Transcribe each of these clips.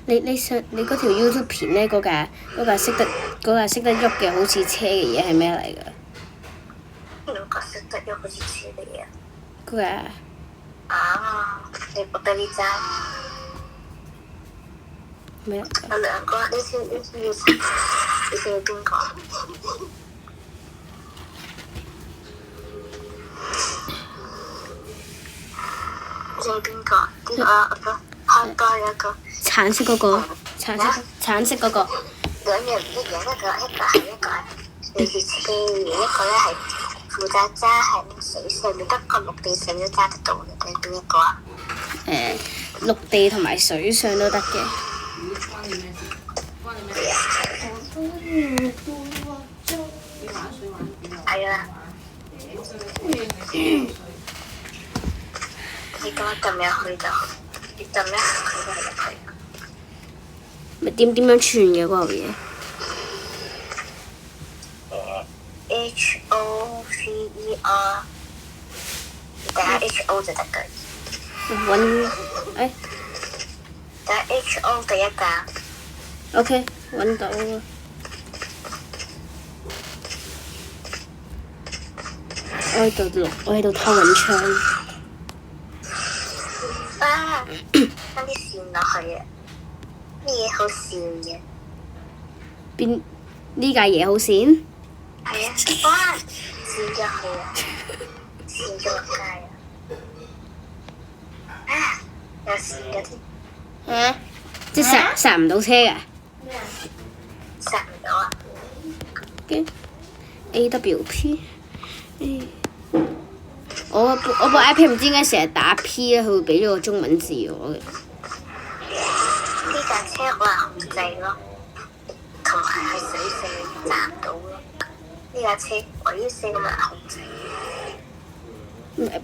你嗰條 YouTube 片咧，嗰架識得喐嘅好似車嘅嘢係咩嚟㗎？邊個識得喐好似車嘅嘢？嗰架啊！你覺得呢張咩？有兩個，你知邊個？你知邊個？呢個香港有一個橙色嗰個，橙色嗰個。兩樣唔一樣，一個係類似車，一個咧係負責揸喺水上面，得個陸地上都揸得到嘅，你邊一個啊？陸地同埋水上都得嘅。係啊。你咁樣撳入去就，你撳咧佢都係入去。咪點樣串嘅嗰嚿嘢？HOVER，打 HO 就得㗎。打 HO 第一架。OK， 揾到啦。我喺度偷緊槍。啊！伸啲線落去啊！咩嘢好線嘅？邊呢架嘢好線？係啊！哇！線咗去啊！線咗落街啊！啊！有線嘅添。即係剎唔到車㗎？剎唔到啊！AWP。我部 iPad 唔知點解成日打 P 咧，佢會俾咗個中文字我嘅。呢架車好難控制咯，同埋喺水上揸唔到咯。呢架車鬼死咁難控制。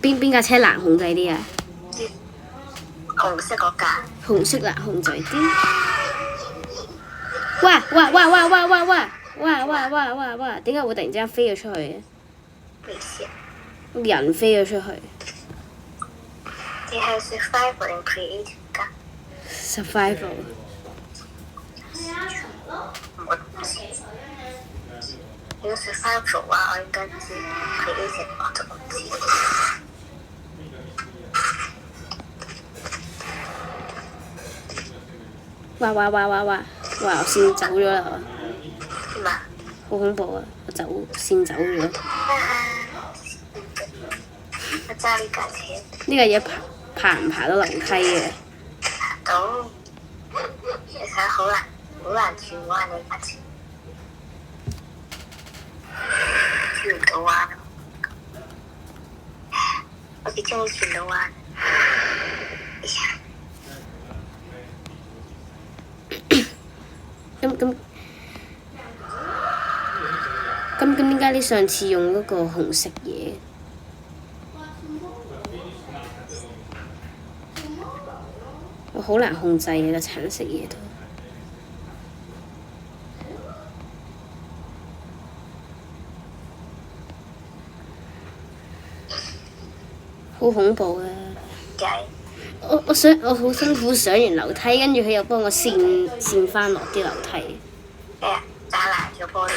邊架車難控制啲啊？紅色嗰架。紅色難控制啲。哇！點解會突然之間飛咗出去嘅？咩事啊？人飛咗出去。你係 survival 定 creative 㗎 ？survival。我唔知。如果 survival 嘅話，我應該知 creative 我就唔知。哇！我先走咗啦。點啊？好恐怖啊！我先走咗。我揸呢架車。呢架嘢爬唔爬到樓梯嘅？爬到。其實好難轉彎呢架車。轉唔到彎。我幾鍾意轉到彎。哎呀！咁點解你上次用嗰個紅色嘢？我好難控制嘅個橙色嘢都。好恐怖啊！我好辛苦上完樓梯，跟住佢又幫我跣返落啲樓梯。打爛咗玻璃。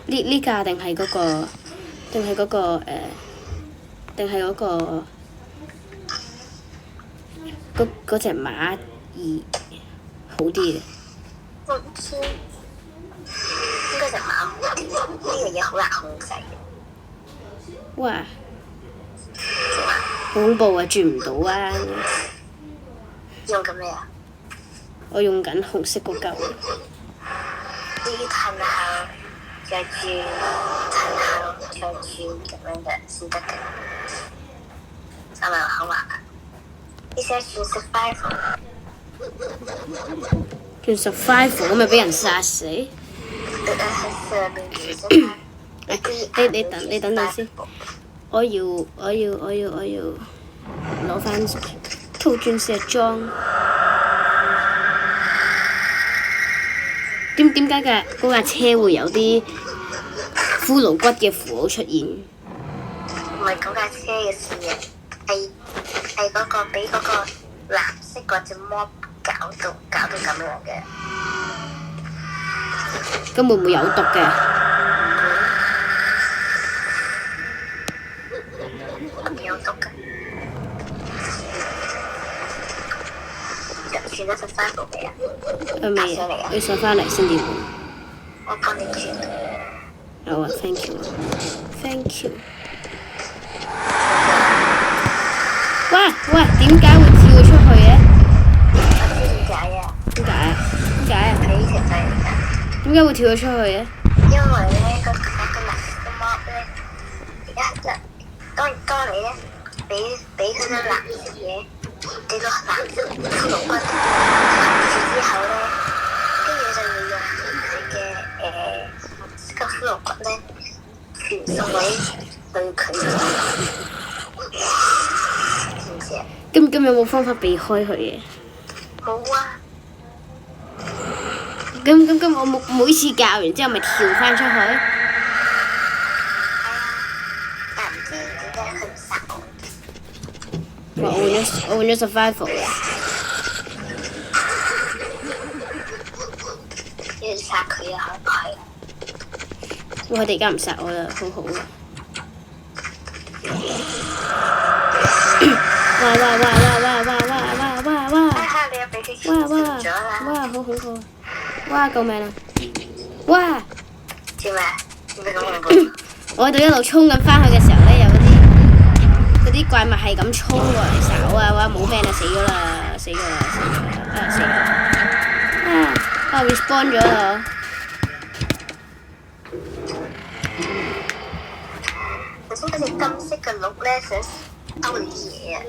呢架定係嗰個？定係嗰個嗰隻馬兒好啲嘅？我唔知，應該隻馬好啲。呢樣嘢好難控制嘅。哇！好恐怖啊！轉唔到啊！用緊咩啊？我用緊紅色嗰嚿。呢啲褪後再轉，褪後再轉咁樣嘅先得嘅。係咪好麻煩？呢些轉 survival。轉 survival 咁咪俾人殺死？你等陣先，我要攞翻套鑽石裝。點解嗰架車會有啲骷髏骨嘅符號出現？唔係嗰架車嘅事嘅，係嗰個俾嗰個藍色嗰隻魔搞到咁樣嘅。咁會唔會有毒嘅？有毒嘅。轉咗survival未啊？未，要上翻嚟先至換。我幫你轉。好啊 ，thank you。喂，點解會跳出去嘅？我知點解啊？點解啊？你呢條仔嚟㗎。點解會跳咗出去嘅？因為咧，個mob咧，而家當你咧俾佢啲藍色嘢，俾個藍色骷髏骨含住之後咧，跟住就要用佢嘅個骷髏骨咧傳送俾佢知唔知啊？咁有冇方法避開佢嘅？冇啊！咁我每次教完之後咪跳翻出去？係啊，但唔知點解佢唔殺我。我換咗 survival 嘅。要殺佢啊！可唔可以？佢哋而家唔殺我啦，好好啊！哇！你又俾佢傳咗啦！哇！好恐怖！哇！救命啊！哇！做咩？點解咁恐怖？我喺度一路衝緊翻去嘅時候咧，有嗰啲怪物係咁衝過嚟手啊！哇！冇 friend 啊，死咗啦！死我 respawn 咗啦！頭先嗰隻金色嘅鹿咧，想勾你啲嘢啊！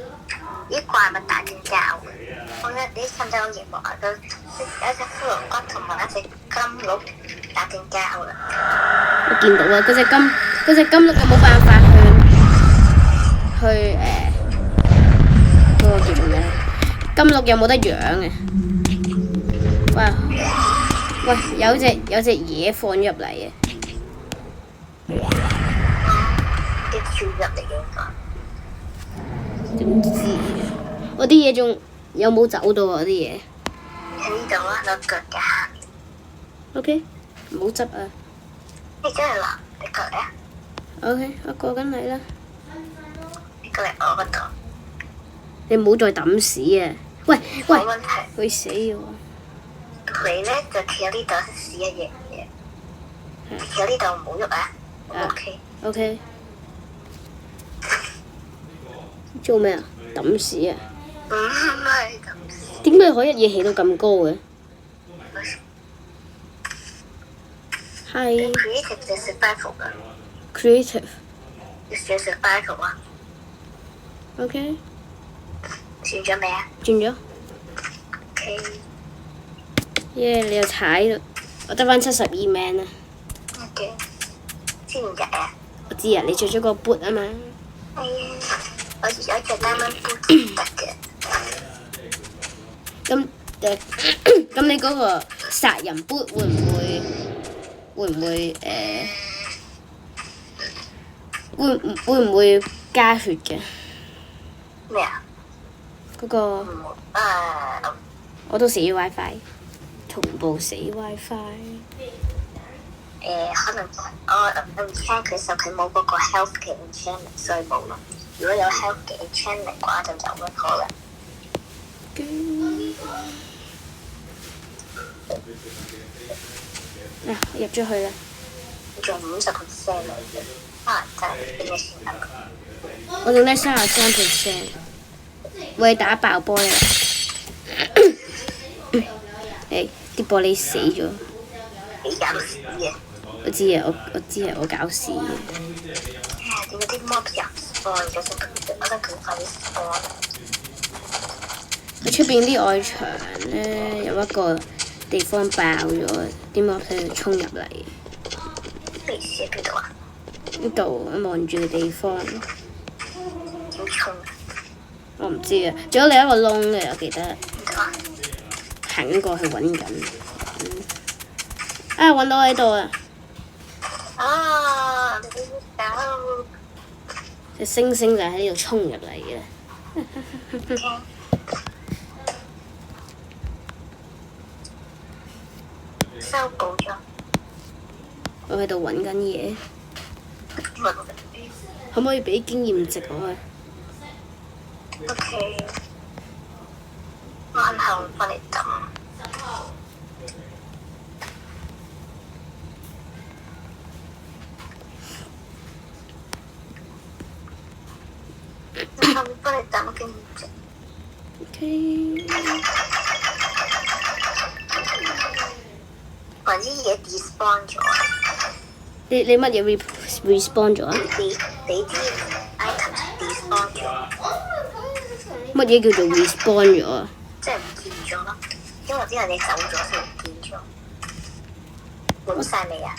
啲怪物打緊交，我覺得你睇唔睇到熒幕啊？有一隻骷髏骨同埋一隻金鹿打緊交啦！我見到啊，嗰隻金鹿有冇辦法去嗰個叫做咩？金鹿有冇得養啊？喂，有隻嘢放咗入嚟嘅。啲跳入嚟嘅應該。點知啊？我啲嘢仲有冇走到啊？啲嘢。喺呢度啊，攞腳嘅下。OK，唔好執啊。你真係嗱，你過嚟啊！ OK，我過緊嚟啦。你過嚟我嗰度。你唔好再抌屎啊！喂，冇問題。會死嘅喎。你咧就企喺呢度屎一樣嘢。企喺呢度唔好喐啊。OK。OK。做咩啊？抌屎啊！唔係抌屎。點解可以一嘢起到咁高嘅？係。Creative 就 survival 㗎。Creative。要選 survival 啊。OK。轉咗未啊？轉咗。OK。耶！你又踩到，我得返72命啊。OK。知唔知啊？我知啊，你着咗個 boot 啊嘛。係啊。我有着diamond boot得嘅。咁你嗰個殺人 boot 會唔會加血嘅？咩啊？嗰個我都死 WiFi， 同步死 WiFi。可能我唔聽佢時候佢冇嗰個 health 嘅 enchantment， 所以冇咯。如果有 health 嘅 enchantment 嘅話，就有乜可能？入咗去啦。仲50%嚟嘅，可能真係邊個先得？我仲得33%，喂，打爆玻璃啦！啲玻璃死咗。你搞屎嘅！我知啊，我知係我搞事嘅。點解啲 mob 入 spawn 咗先？我想佢快啲 spawn。佢出邊啲外牆咧有一個地方爆咗，啲 mob 喺度衝入嚟。咩事喺邊度啊？呢度望住嘅地方。點衝啊？我唔知啊，仲有另一個窿嘅，我記得。邊度啊？行過去揾緊。啊！揾到喺度啊！啊！你狗。隻星星就喺呢度衝入嚟嘅。收稿咗。我喺度揾緊嘢，問可唔可以俾經驗值我啊？ OK， 我喺後幫你抌。我後面幫你抌經驗值。OK。或者嘢 despawn 咗。你乜嘢 respawn 咗啊？你啲 items despawn 咗。乜嘢叫做 respawn 咗啊？即係唔見咗咯，因為之後你走咗先唔見咗。滿晒未啊？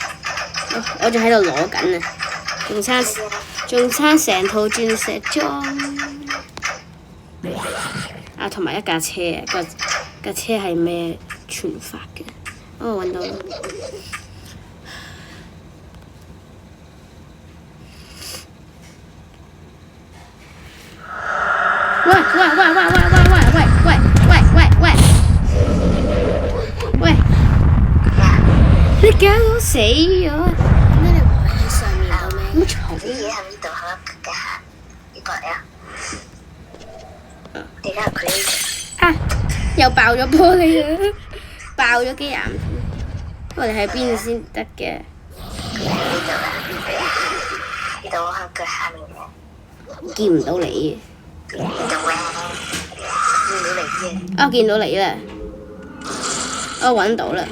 我仲喺度攞緊啊！仲差成套鑽石裝啊，同埋一架車啊！架車係咩傳法嘅？哦，揾到啦！喂！你搞到死咗！點解你唔可以喺上面度咩？好嘈！啲嘢喺呢度喺度嘅下，呢個嚟啊！而家佢啊！又爆咗玻璃啦！爆咗機岩，我哋喺邊先得嘅？呢度喺腳下面嘅。見唔到你呢度嘅，見到你嘅。啊！見到你啦！我揾到啦！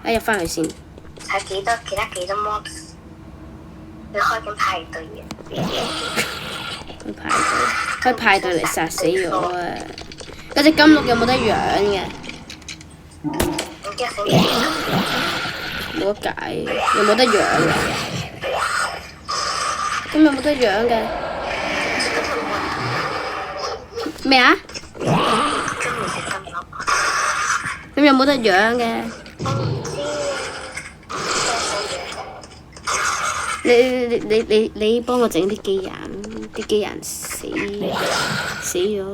入翻去先。睇幾多mobs？ 你開緊派對嘅。佢派對嚟殺死我啊！嗰隻金鹿有冇得養嘅？冇得解，有冇得養嘅？咁有冇得養嘅？咩啊？咁有冇得養嘅？你幫我整啲機人，啲機人死咗。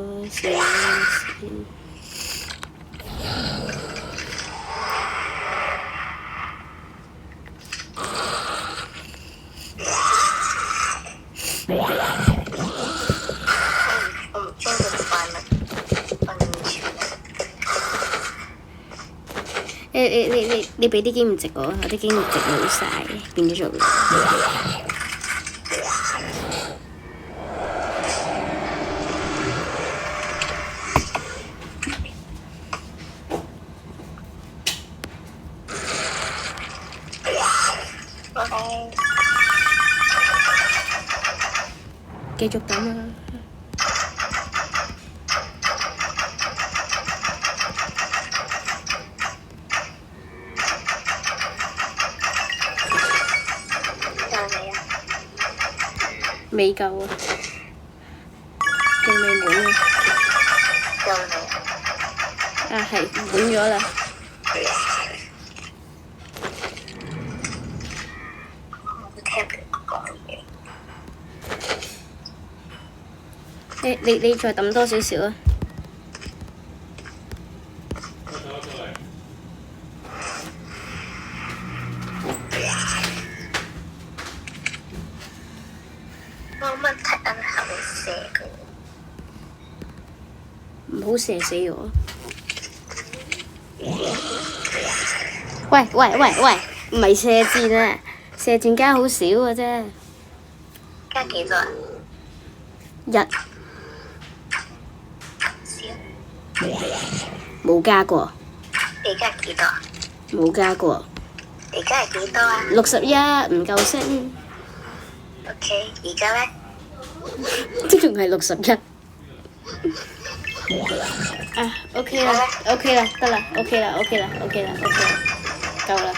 我唔中意啲怪物，你俾啲經驗值我，我啲經驗值冇晒，變咗做。繼續等啊！未夠啊！仲未滿啊！夠未啊？啊係滿咗啦！我聽佢講嘢。你再抌多少少啊！冇問題啊，係會射佢。唔好射死我！喂！唔係射箭啊！射箭加好少嘅啫。加幾多啊？1冇加過。而家幾多啊？冇加過。而家係幾多啊61唔夠升。 ？OK，而家咧？即仲係61。啊 ，OK 啦，得啦，OK 啦，夠啦。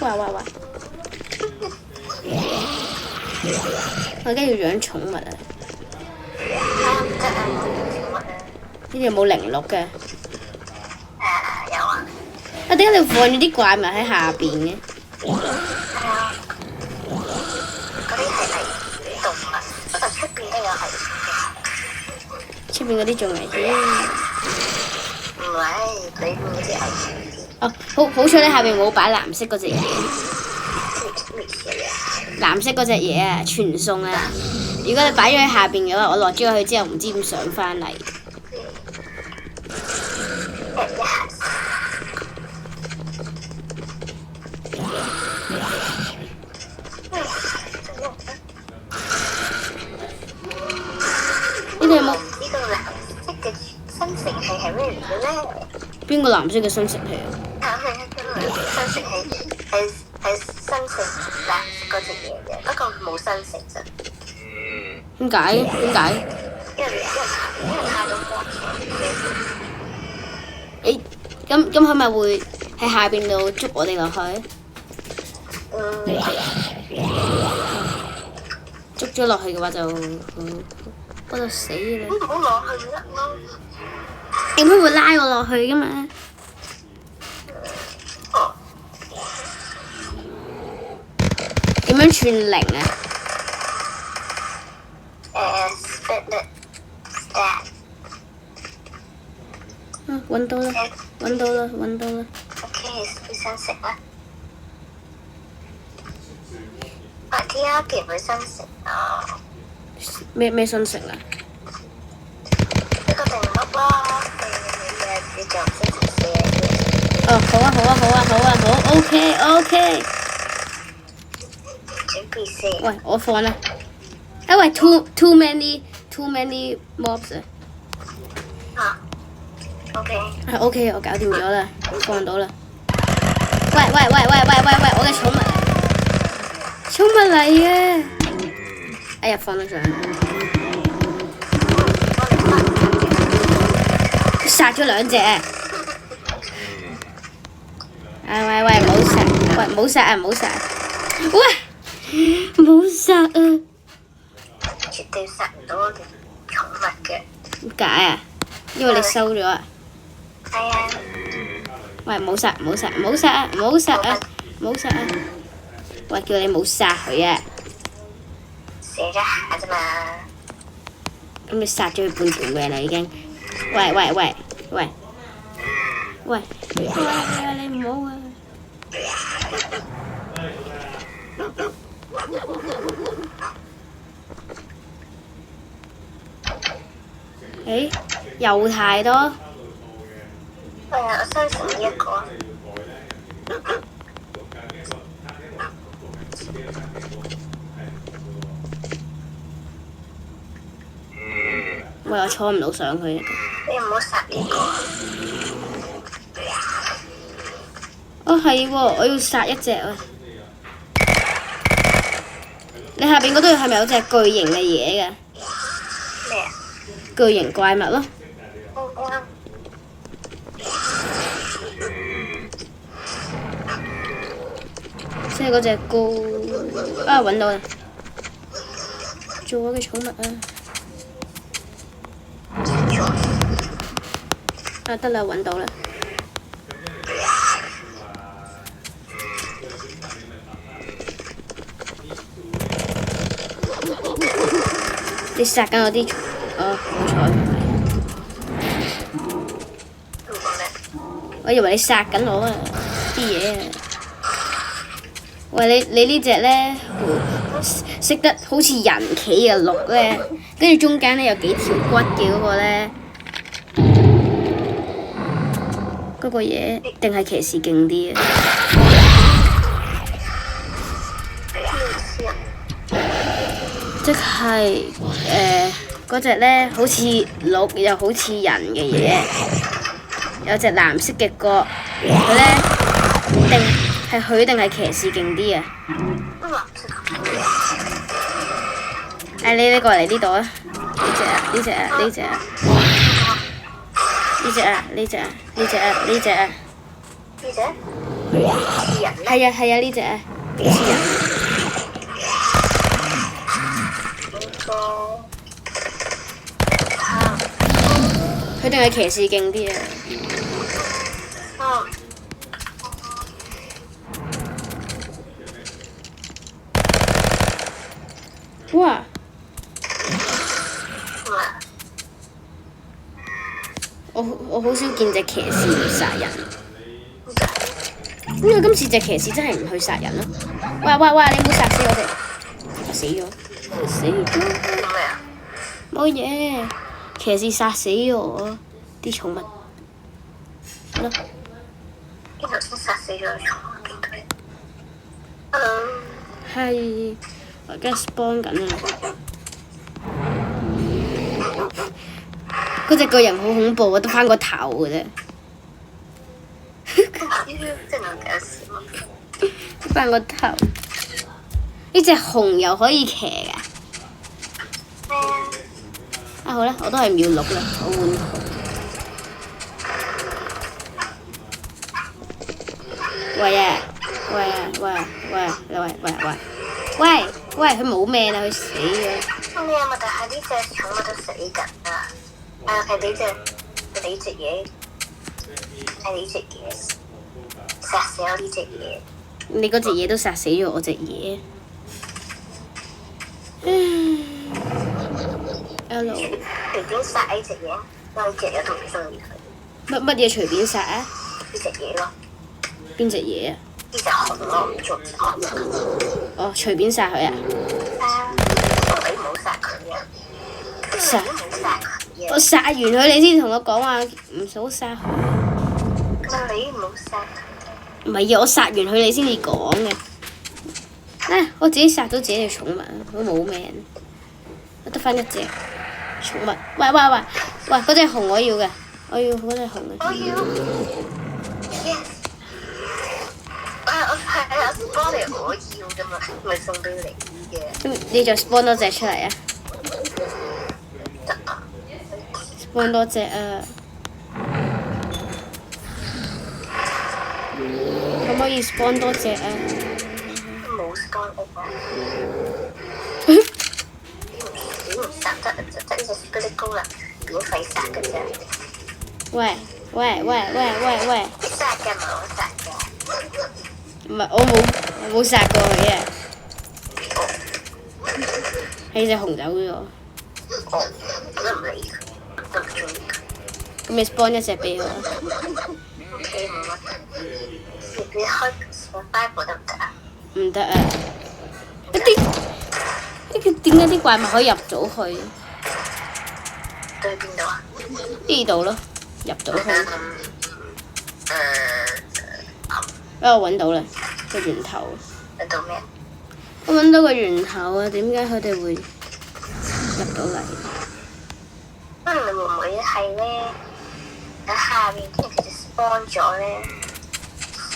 哇！我而家要養寵物啊！唔得啊！冇寵物啊！呢度有冇06嘅？啊，點解你放咗啲怪物喺下邊嘅？係啊，嗰啲係危動物，不過出邊都有危險。出邊嗰啲仲危險。唔係，裏面嗰啲危險啲。哦，好彩你下邊冇擺藍色嗰隻嘢。咩嘢啊？藍色嗰隻嘢啊，傳送啊！如果你擺咗喺下邊嘅話，我落咗去之後唔知點上翻嚟。你哋有冇？呢個藍色嘅生成器係咩嚟嘅咧？邊個藍色嘅生成器啊？生成器係生成藍色嗰隻嘢嘅，不過冇生成啫。點解？點解？因為太多光。咁係咪會喺下邊度捉我哋落去？捉咗落去嘅話就我就死啦！唔好落去啦咯。點解會拉我落去噶嘛？哦。點樣串零啊？split stack。揾到啦！揾到啦！揾到啦！ OK， 你想食啦？T R 幾會生成啊？咩生成啊？一個定律咯，你就唔識寫嘅。哦，好 OK。準備先。喂，我放啦。喂 ，too many mobs 啊。OK。係 OK，我搞掂咗啦，放到啦。喂，我嘅寵物嚟嘅。哎呀，放咗上。殺咗兩隻。喂，唔好殺！喂，唔好殺啊！唔好殺！喂，唔好殺啊！絕對殺唔到我嘅寵物嘅。點解啊？因為你收咗啊。係啊。喂，唔好殺啊！喂，叫你冇殺佢啊！射咗下啫嘛。咁你殺咗佢半條命啦已經。喂，你唔好啊！又太多。係啊，我生成呢一個。喂，我坐唔到上去。你唔好殺呢個。哦，係喎，我要殺一隻啊！你下邊嗰度係咪有隻巨型嘅嘢㗎？咩啊？巨型怪物咯。即係嗰隻高啊！揾到啦！做我嘅寵物啊！啊，得啦，揾到啦！你殺緊我啲蟲？哦，好彩。我以為你殺緊我啊！啲嘢啊！喂，你呢隻咧，識得好似人企嘅鹿咧，跟住中間咧有幾條骨嘅嗰個咧，嗰個嘢定係騎士勁啲啊？即係嗰隻咧，好似鹿又好似人嘅嘢，有隻藍色嘅角，佢咧定係騎士勁啲啊？你過嚟呢度啊！呢隻啊！係啊，呢隻啊，似人。佢定係騎士勁啲啊？哇！我好少見隻騎士唔殺人，因為今次隻騎士真係唔去殺人咯。喂！你唔好殺死我哋！死咗！冇嘢，騎士殺死咗我啲寵物。好啦。邊頭先殺死咗個寵物見到你。Hello。係，我而家 spawn 緊啊！嗰隻個人好恐怖啊，得返個頭嘅啫。真係好搞笑。得返個頭。呢隻熊又可以騎㗎。咩啊？啊好啦，我都係唔要鹿啦，我換熊。喂，佢冇命啦，佢死咗。咩啊？但係呢隻寵物都死緊啦。係你隻嘢，係你隻嘢殺死我呢隻嘢。你嗰隻嘢都殺死咗我隻嘢。Hello。隨便殺呢隻嘢，我呢隻嘢都唔中意佢。乜嘢隨便殺啊？呢隻嘢咯。邊隻嘢啊？呢隻熊咯，唔中意熊。哦，隨便殺佢啊！你唔好殺佢啊！我殺完佢，你先同我講話唔好殺佢。你唔好殺佢。唔係啊，我殺完佢你先至講嘅。我自己殺到自己嘅寵物，我冇命。我得返一隻寵物。喂，嗰隻熊我要嘅，我要嗰隻熊嘅。我要。Yes。我幫你，我要㗎嘛，唔係送俾你嘅。你再 spawn 多隻出嚟啊！spawn 多隻啊！可唔可以 spawn 多隻啊？冇 spawn 屋啊！你唔殺得就得呢隻嗰啲功能免費殺嘅啫。喂！你殺嘅唔係我殺嘅。唔係我冇殺過佢嘅，係隻熊走咗。我都唔理佢，都唔中意佢。咁你 spawn 一隻俾我。OK，冇問題。你開survival得唔得啊？唔得啊！點解啲怪物可以入到去？對邊度啊？呢度咯，入到去。俾我揾到啦，個源頭。揾到咩？我揾到個源頭啊！點解佢哋會入到嚟？你會唔會係咧喺下面，跟住佢哋 spawn 咗咧，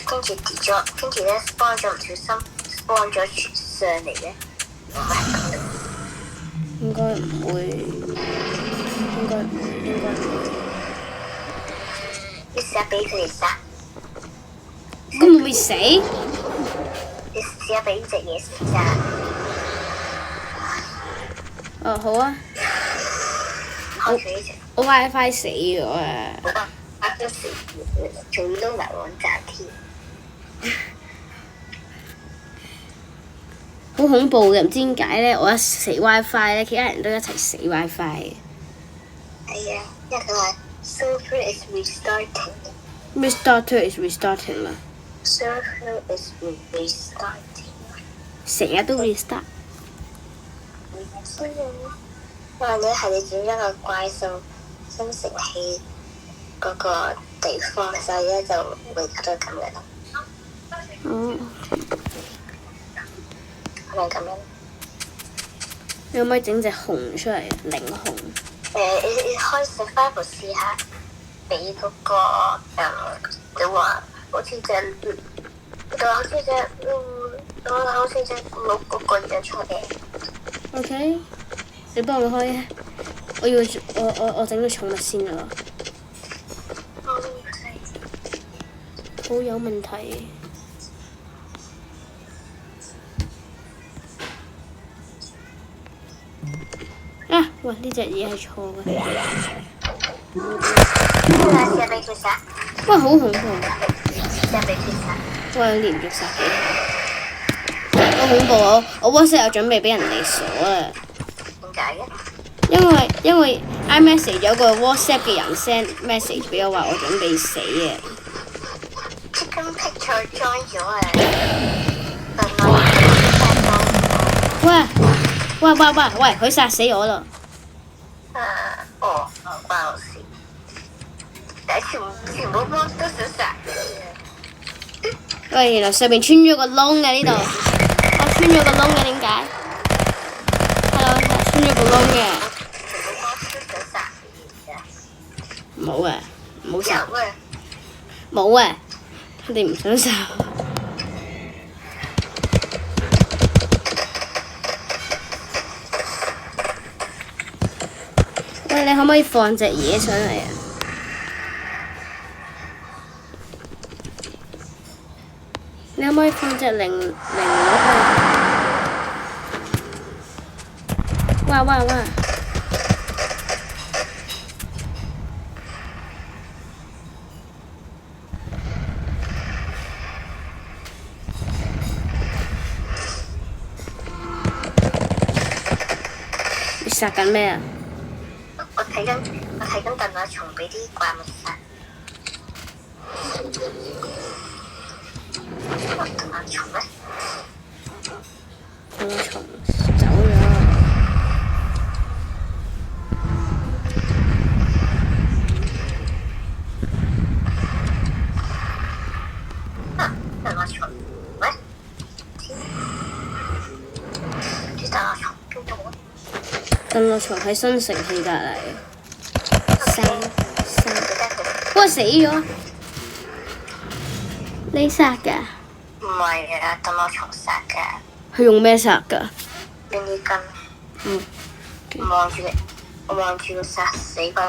跟住跌咗，跟住咧 spawn 咗唔小心 spawn 咗上嚟咧？應該唔會。你試下俾佢哋殺。咁會唔會死？你試下俾呢隻嘢食咋？哦，好啊。我 WiFi 死咗啊！都死，仲要都埋網站添。好恐怖嘅，唔知點解咧？我一死 WiFi 咧，其他人都一齊死 WiFi 嘅。係啊，因為佢話 server is restarting。Restarter is restarting 嘛。Server is restarting。成日都 restart。可能咧係你整咗個怪獸生成器嗰個地方，所以咧就會搞到咁樣咯。哦。係咪咁樣？你可唔可以整隻熊出嚟？靈熊。你開 survival 試下，俾嗰個你話好似隻鹿嗰個樣出嚟。OK， 你幫我開啊！我整咗寵物先啦。好有問題。啊！喂，呢隻嘢係錯嘅。試下俾佢殺。哇！好恐怖。試下俾佢殺。哇！連續殺幾下。好恐怖啊！我 WhatsApp 又準備俾人哋鎖啦。點解嘅？因為 iMessage 有個 WhatsApp 嘅人 send message 俾我話我準備死啊。Chicken picture join 咗啊！喂！佢殺死我啦！關我事。但係全部幫都想殺你。喂，原來上面穿咗個窿嘅呢度，我穿咗個窿嘅點解 ？Hello， 穿咗個窿嘅。全部幫都想殺你嘅。冇啊，冇殺。有啊。冇啊，佢哋唔想殺。喂，你可唔可以放隻嘢上嚟啊？你可唔可以放隻零落去？哇！你殺緊咩啊？我睇緊鄧亞松俾啲怪物殺。鄧亞松咧？鄧亞松走咗。鄧亞松喂？啲鄧亞松邊度啊？鄧亞松喺新城氣隔離。哇！死咗。你殺㗎？唔係啊，鄧亞松殺㗎。佢用咩殺㗎？邊啲根？我望住佢殺死個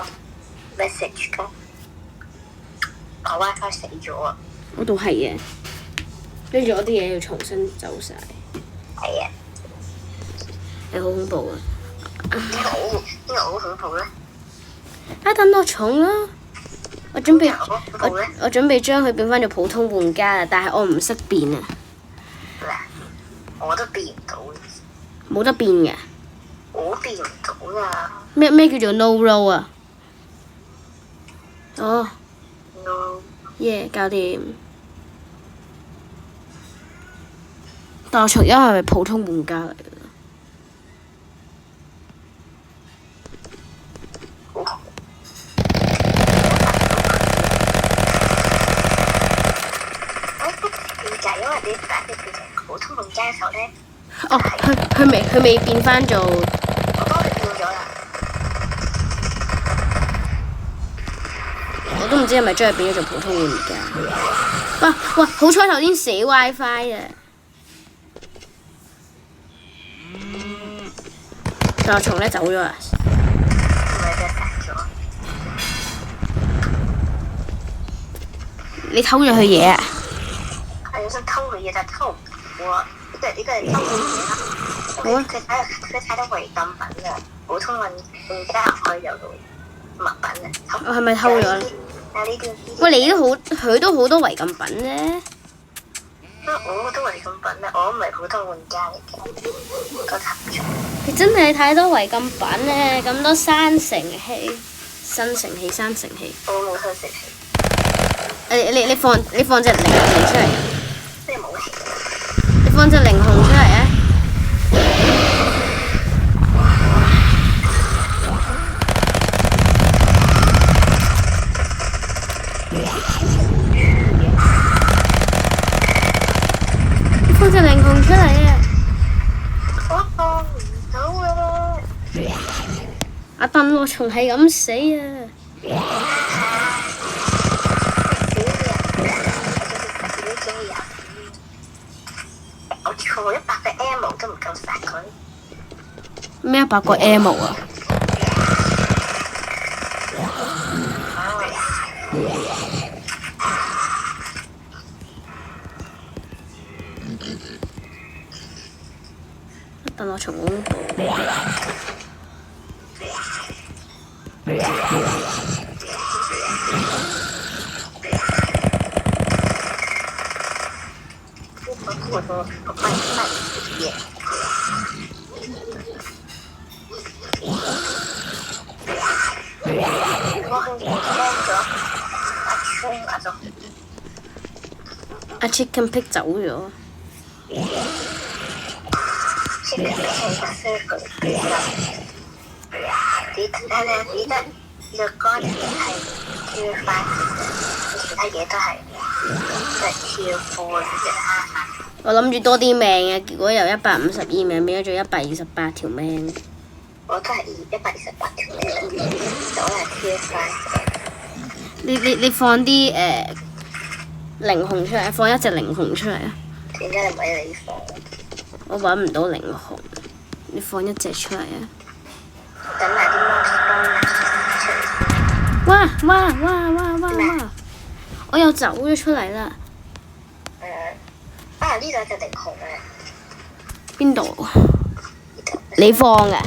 message 㗎。我 WiFi 死咗啊！我都係嘅，跟住我啲嘢要重新走晒。係啊。你好恐怖啊！邊個好恐怖咧？等我重啦！我準備將佢變翻做普通玩家啦，但係我唔識變啊！我都變唔到。冇得變嘅。我變唔到啊！咩叫做 no roll 啊？哦。No。耶！搞掂。但我除咗係普通玩家嚟㗎。因為你打嘅佢就普通玩家嘅時候咧。哦，佢未變翻做。我幫佢變咗啦。我都唔知係咪將佢變咗做普通玩家。哇！好彩頭先死 WiFi 啊！但係蟲咧走咗啊！唔係俾殺咗。你偷咗佢嘢啊？我想偷佢嘢，但係偷唔到啊！呢個係偷佢嘢啦。好啊。佢睇到違禁品啊！普通玩家可以有到物品啊。我係咪偷咗咧？喂，佢都好多違禁品啫。我好多違禁品咧，我唔係普通玩家嚟嘅，個頭像。你真係太多違禁品咧，咁多生成器、新成器、生成器。我冇新成器。你放隻靈紅出嚟。咩冇器？你放隻靈紅出嚟啊！放隻靈紅出嚟啊！我放唔到啊！阿鄧樂松係咁死啊！我錯100個 M 都唔夠殺佢。咩100個 M 啊？鄧樂松好恐怖。我幫你嘢。我去幫咗阿聰阿總。阿 Chicken Pick 走咗。Chicken Pick 係個 circle 嚟㗎。你得若干人係跳快，其他嘢都係跳貨嘅。我諗住多啲命嘅，結果由152命變咗做128條命。我都係128條命，就係跳快。你放啲靈紅出嚟，放一隻靈紅出嚟啊！點解你唔喺你放？我揾唔到靈紅，你放一隻出嚟啊！等埋啲 monster 出嚟。哇！我又走咗出嚟啦！呢度有隻靈紅嘅。邊度？你放嘅？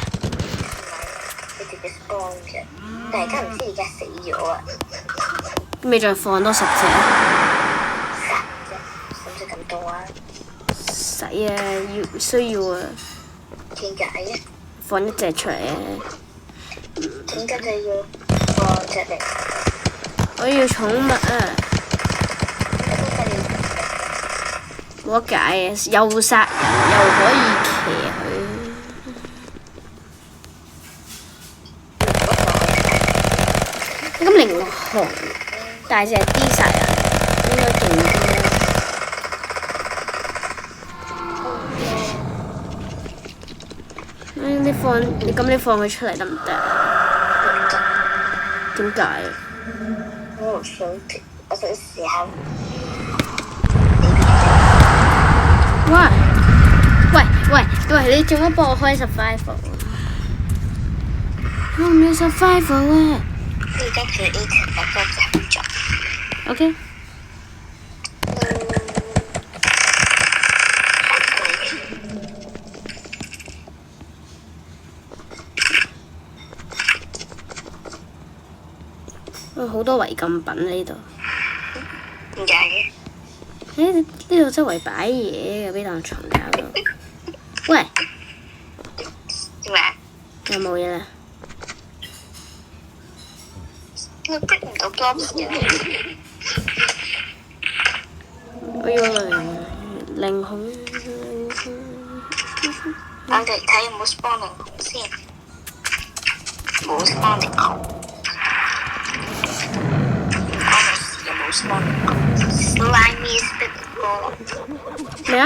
你直接 spawn 嘅，但係而家唔知而家死咗啊！咪再放多10隻？殺啫，使唔使咁多啊？使啊，需要啊！點解嘅？放一隻出嚟啊！點解就要放隻靈？我要寵物啊！冇得解啊！又殺人又可以騎佢。咁靈紅大隻啲殺人，應該勁啲。你放佢出嚟得唔得？點解？我想試下。喂！你做乜幫我開 survival？ 我唔要 survival 啊！你而家create 一個合作。OK。好多違禁品呢度。點解嘅？呢度周圍擺嘢嘅，俾啖蟲搞到。喂。點解？有冇嘢啦？我逼唔到多嘢。我要靈紅。我哋睇有冇 spawn 靈紅先。冇 spawn 靈紅。有冇 spawn 靈紅 ？Slimy spit 咩啊？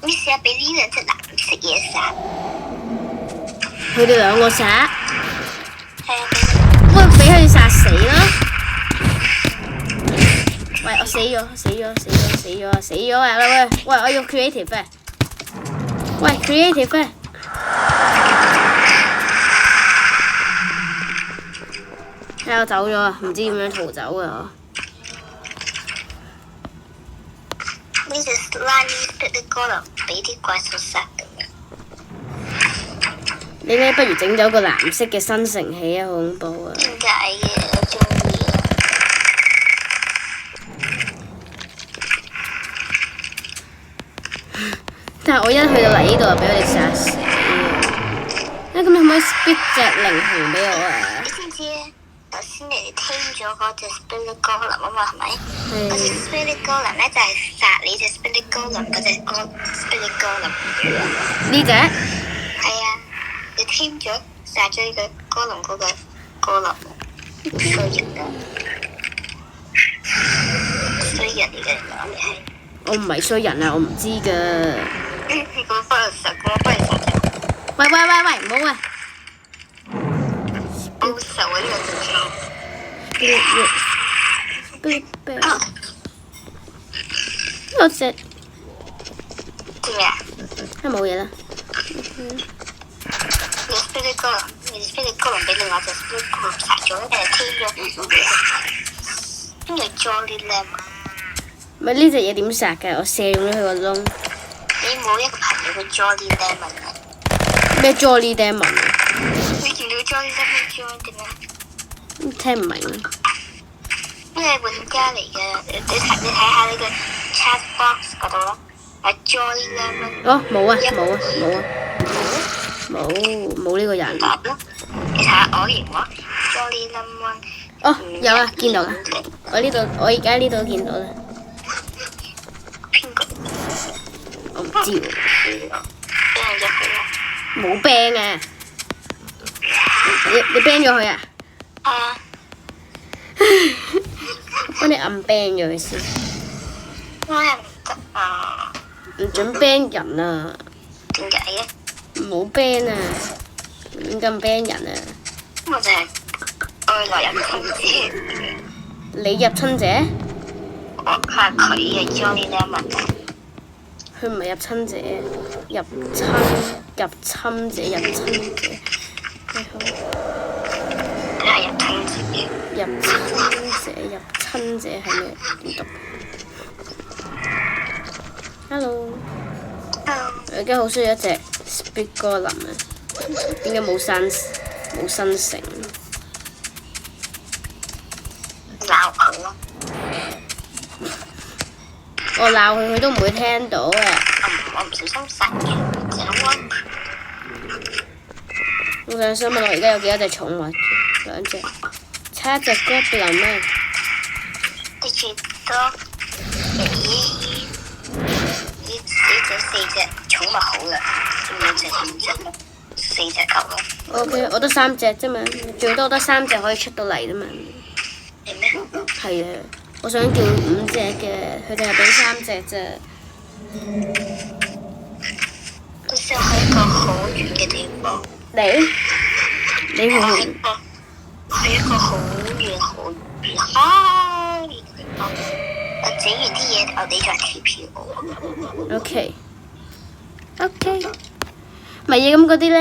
你試下俾呢兩隻藍色嘢殺。佢哋兩個殺。係啊，俾佢哋殺死啦！喂，我死咗啊！喂，我要 creative 啊！喂 ，creative 啊！我走咗啊！唔知點樣逃走啊！呢隻 slimy spit 哥就俾啲怪獸殺咁樣。你咩？不如整咗個藍色嘅生成器啊！好恐怖啊！點解嘅？我中意啊！但係我一去到嚟呢度就俾佢哋殺死。咁你可唔可以 split 隻靈紅俾我啊？你知唔知咧？頭先你哋聽咗嗰隻 spirit golem 啊嘛，係咪？嗰隻 spirit golem 咧就係殺你隻 spirit golem 嗰隻 spirit golem。呢隻？係啊，你聽咗殺咗呢個 golem 嗰個 golem，衰人啊！衰人嚟嘅，你係。我唔係衰人啊！我唔知㗎。你講翻嚟殺，講翻嚟殺。喂，唔好啊！報仇啊！呢個叫做。我隻。做咩啊？冇嘢啦。你 spirit golem 俾另外隻 spirit golem 殺咗，定係添咗？邊個 Jolly Lamb？咪呢隻嘢點殺㗎？我射中咗佢個窿。你冇一個朋友叫 Jolly Lamb 啊？咩 Jolly Lamb 啊？你見到 Jolly Lamb 叫點啊？聽唔明。呢係玩家嚟嘅，你睇下呢個 chat box 嗰度咯，係 Jolly Lemon。哦，冇啊，冇啊，冇啊，冇呢個人。答咯，你睇下我連話 Jolly Lemon。哦，有啊，見到啦。我而家呢度見到啦。邊個？我唔知喎。俾人入去啦。冇 ban 啊！你 ban 咗佢啊？啊！幫你按 ban 咗佢先。我係唔得啊！唔準 ban 人啊！點解嘅？冇 ban 啊！點咁 ban 人啊？我就係外來入侵者。你入侵者？我係佢嘅 Jolly Lemon。佢唔係入侵者，入侵者。你好。佢係入侵者。入侵者係咩？點讀 ？Hello。我而家好需要一隻 Speed 哥林啊！點解冇新城？鬧佢咯！我鬧佢，佢都唔會聽到啊！我唔小心殺人，就咁。我想問我而家有幾多隻寵物？2隻，差一隻 Goblin 啊！你最多呢隻4隻寵物好啦，仲有隻5隻，4隻夠啦。OK，我得3隻啫嘛，最多得3隻可以出到嚟啫嘛。係咩？係啊，我想叫5隻嘅，佢哋係俾3隻啫。我想去一個好遠嘅地方。你會去一個好遠好遠嘅地方。我整完啲嘢，我哋再TP我。OK，咪嘢咁嗰啲咧。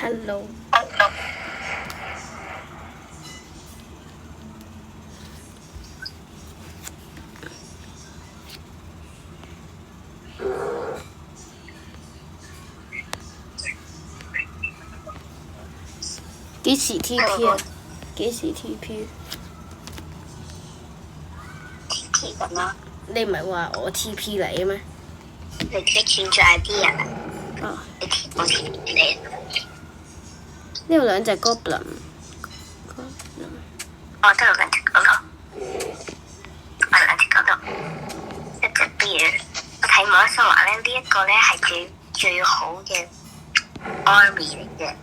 Hello。幾時 TP 啊？幾時 TP？ TP 咁咯。你唔係話我 TP 你嘅咩？你轉咗 ID 啊？哦，我 TP 你。呢度兩隻 goblin。我都有兩隻嗰度，我兩隻嗰度，一隻 bear。我睇網上話咧，呢一個咧係最好嘅 army 嚟嘅。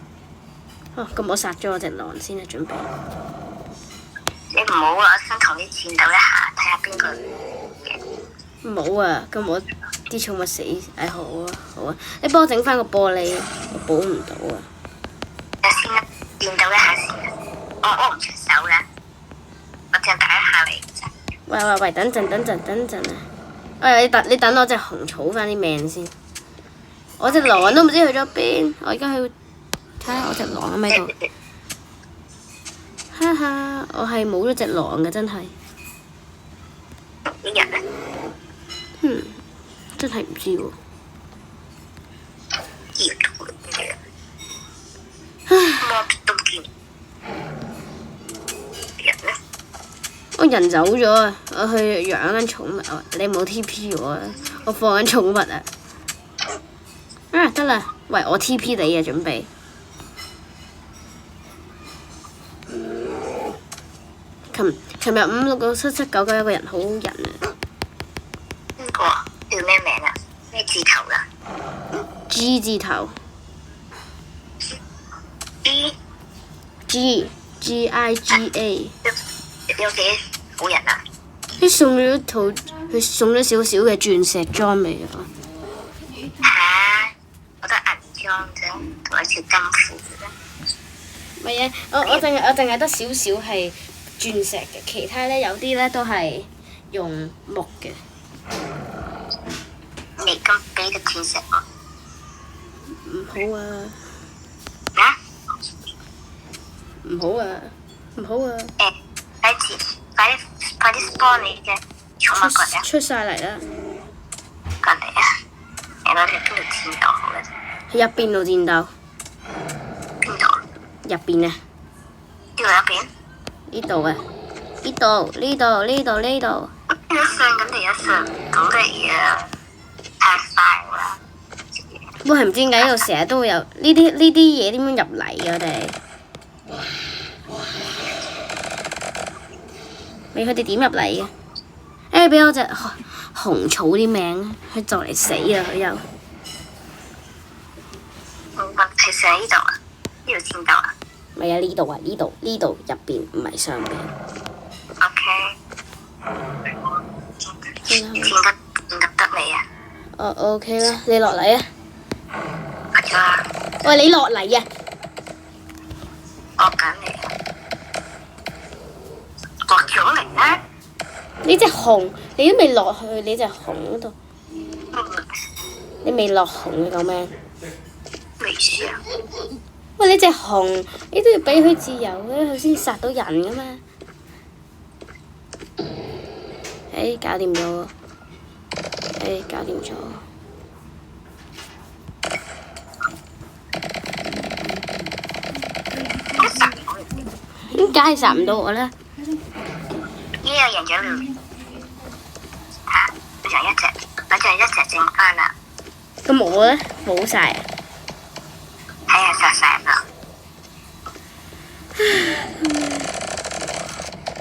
哦，咁我殺咗我隻狼先啊，準備。你唔好啊！我想同你戰鬥一下，睇下邊個嘅。冇啊，咁我啲寵物死，唉好啊好啊，你幫我整翻個玻璃，我補唔到啊。先啦，戰鬥一下先。我唔出手啦，我淨打一下你啫。喂，等陣啊！你等我隻熊儲翻啲命先。我隻狼都唔知去咗邊，我而家去睇下我隻狼喺咪度。哈哈，我係冇咗隻狼嘅，真係。邊日咧？真係唔知喎。熱到嘅。我都見。人咧？我人走咗啊！我去養緊寵物啊！你冇 TP 我啊！我放緊寵物啊！啊得啦，喂我 TP 你啊，準備。琴日5、6、7、7、9、9有個人好人啊。邊個叫咩名啊？咩字頭㗎 ？G 字頭。Giga。有幾好人啊？佢送咗少少嘅鑽石裝俾我。嚇！我得銀裝啫，同埋條金褲啫。唔係啊，我淨係得少少係鑽石嘅，其他咧有啲咧都係用木嘅。你咁俾個鑽石我？唔好啊！咩？唔好啊！唔好啊！快啲 spawn 你嘅寵物過嚟啊！出晒嚟啦！過嚟啊！你攞條邊度戰鬥好咧？喺入邊度戰鬥。邊度？入邊啊！邊度入邊？呢度啊！呢度。有上緊定有上唔到嘅嘢，太快啦！我係唔知點解呢度成日都會有呢啲嘢點樣入嚟嘅我哋？俾佢哋點入嚟嘅？誒，俾我隻紅草啲命啊！佢就嚟死啊！佢又。其實喺呢度啊？呢度戰鬥啊？唔係啊！呢度入邊唔係上邊。OK。戰得未啊？哦 OK 啦，你落嚟啊！落咗啦。喂，你落嚟啊！落緊嚟啊！落咗嚟啦！呢隻熊，你都未落去，你隻熊嗰度，你未落熊嘅救命！咩意思啊？喂，你隻熊，你都要俾佢自由嘅，佢先殺到人噶嘛。搞掂咗喎！搞掂咗。點解殺唔到我咧？呢個人咗了嚇，剩一隻剩翻啦。咁我咧冇晒啊！係啊，殺晒啦。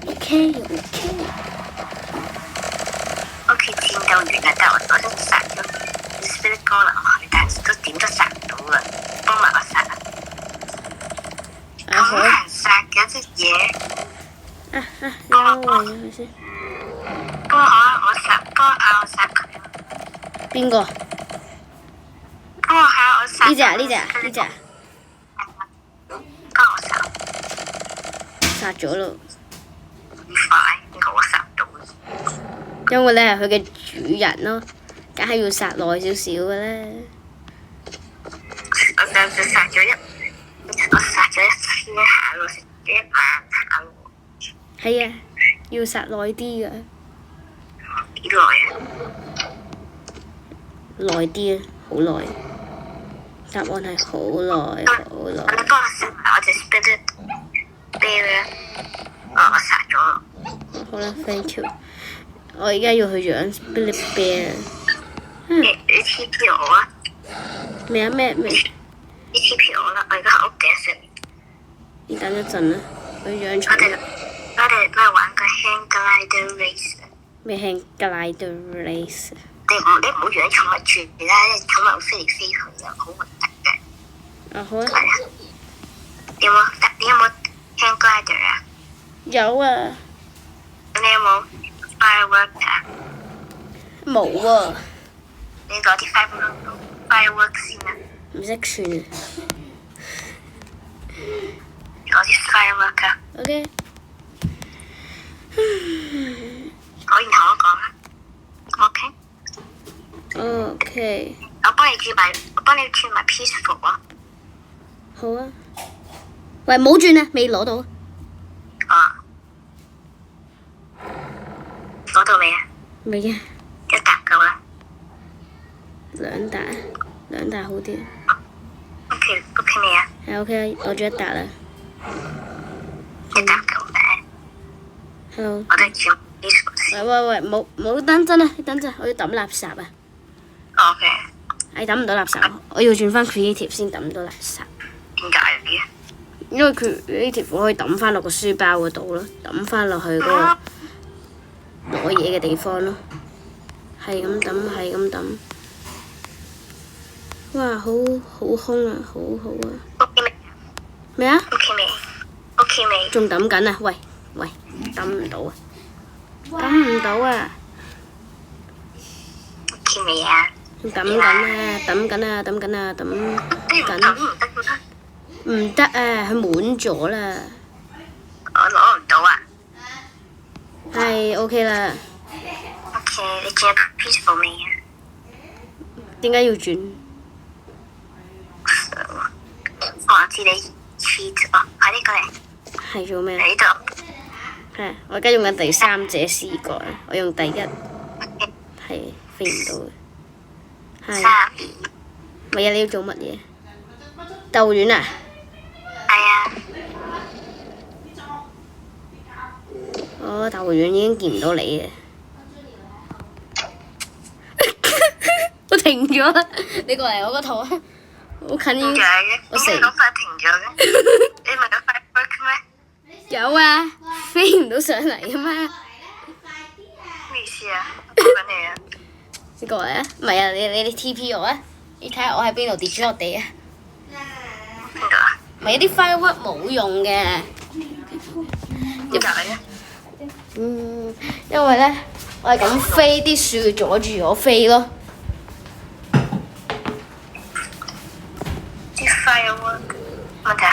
OK。OK，戰鬥完啦，但我都殺咗 Spirit Golem 落去，但都點都殺唔到啊！幫埋我殺啊！好難殺嘅隻嘢。你安慰咗佢先。幫我殺佢。邊個？幫我殺。呢隻。幫我殺。殺咗咯。快，應該我殺唔到。因為你係佢嘅主人咯，梗係要殺耐少少嘅咧。我殺咗一千下咯，食咗1萬下喎。係啊，要殺耐啲噶。幾耐啊？耐啲啊，好耐。答案係好耐。你幫我殺埋我隻 Spirit bear 咧？我殺咗。好啦，thank you。我而家要去養 Billy Bear。你 TP 我啊！咩啊咩？你 TP 我啦！我而家喺屋頂上面。你等一陣啦，我要養我哋寵物。咪玩個 hang glider race。咩 hang glider race？你唔好養寵物住啦，因為寵物飛嚟飛去又好核突嘅。啊好啊。係啊。你有冇 hang glider 啊？有啊。你有冇 firework 啊？冇喎。你攞啲 firework 先啊！唔識串啊。攞啲 firework 啊！ OK。可以同我講啦。OK。OK。我幫你轉埋 peaceful 啊！好啊。喂，冇轉啊，未攞到。哦。攞到未啊？未啊。一沓夠啦。兩沓好啲。OK 未啊？係 OK，攞咗一沓啦。一沓夠嘅。Hello。我哋轉 peaceful 喂，冇等陣啊！你等陣，我要抌垃圾啊！ OK。係抌唔到垃圾，我要轉翻 creative 先抌到垃圾。點解嘅？因為 creative 我可以抌翻落個書包嗰度咯，抌翻落去嗰個攞嘢嘅地方咯。係咁抌。哇！好空啊，好好啊。OK 未？咩啊？ OK 未？仲抌緊啊！喂，抌唔到啊！抌唔到啊！ OK 未啊？仲抌緊啊！抌緊。唔得啊！佢滿咗啦。我攞唔到啊。係 OK 啦。OK，你轉 peaceful 未啊？點解要轉？我知你 cheat 哦，快啲過嚟。係做咩？嚟呢度。係，我而家用緊第三者視角，我用第一，係飛唔到嘅。係。3。咪啊！你要做乜嘢？鬥遠啊！係啊。我鬥遠已經見唔到你嘅。我停咗啦！你過嚟我嗰度啊！好近已經。我死。點解咁快停咗嘅？你唔係有 firework 咩？有啊，飛唔到上嚟啊嘛！咩意思啊？我講緊你啊！你過嚟啊！唔係啊，你 TP 我啊！你睇下我喺邊度跌咗落地啊！邊度啊？咪有啲 firework 冇用嘅。點解嘅？因為咧，我係咁飛，啲樹阻住我飛咯。啲 firework 問題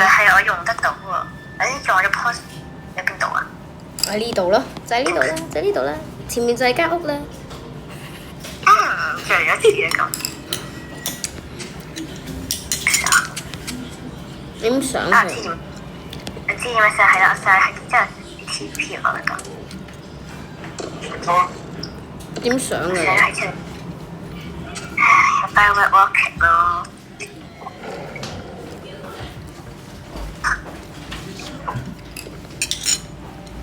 係我用得到喎。你仲有 post 喺邊度啊？喺呢度咯，就喺呢度啦，就喺呢度啦。前面就係間屋啦。再嚟一次啊咁。點上去？你知點樣上係啦？上係之後 TP 我嚟講。點上上㗎？係出嚟。firework rocket 咯。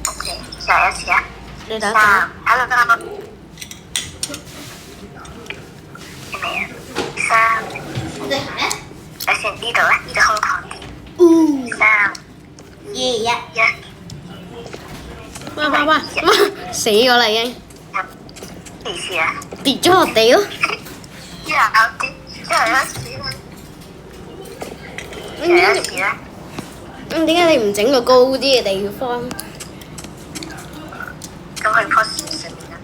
OK，上一次啊。你等陣。 Hello，係咪啊？3。我哋行啊！等先，呢度咧，呢度空曠啲。3、2、1。哇！死咗啦已經。咩意思啊？跌咗落地咯。之後有一次咧。點解你唔整個高啲嘅地方？咁去棵樹上面啦。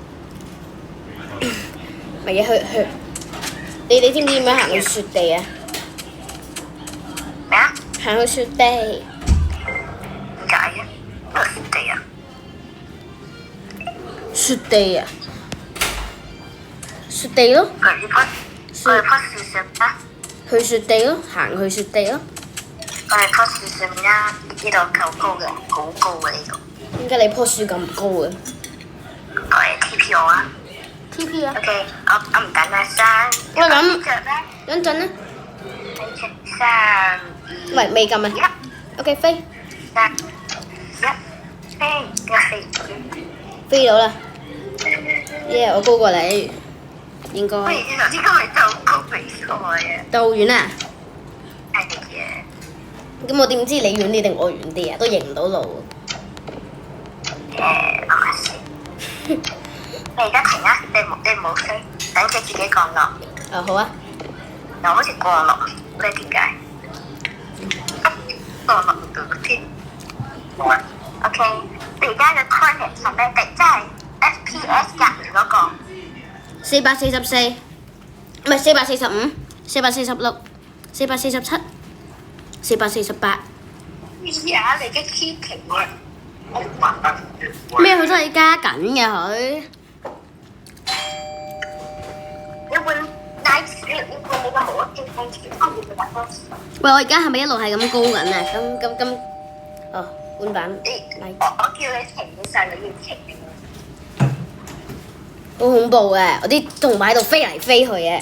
咪去。你知唔知點樣行去雪地啊？咩啊？行去雪地。點解嘅？邊度雪地啊？雪地啊！雪地咯。我哋棵樹上面啦。去雪地咯，行去雪地咯。我哋棵樹上面啦，呢度夠高嘅，好高嘅呢度。點解你棵樹咁高嘅我哋 TP 我啊。 ？TP 啊！ OK，我唔等啦，3。喂咁着咩？等陣啦。你着3、喂，未撳啊。一、 OK， 飛飛到啦。耶！我高過你，應該。喂，原來呢個係鬥高比賽啊！到好遠啊！係嘅。咁我點知你遠啲定我遠啲啊？都認唔到路。我試。你而家停啊！你唔好飛，等佢自己降落。啊好啊。又好似降落，你點解？降落唔到添。OK， 你而家嘅 coordinate 係咩地？即係 FPS 隔離嗰個。444，唔係445、446、447、448。咩啊？你嘅 key 停啊！咩？佢都係加緊嘅佢。你換 nice， 你換你個毛啊！喂，我而家係咪一路係咁高緊啊？咁，哦，換版。我叫你停嘅時候，你要停。好恐怖嘅，我啲動物喺度飛嚟飛去嘅。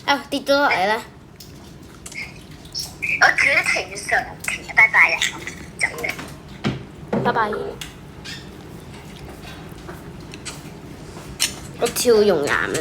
啊，跌咗落嚟啦！我叫你停嘅時候停，拜拜啦，走啦。拜拜。我超用眼啊！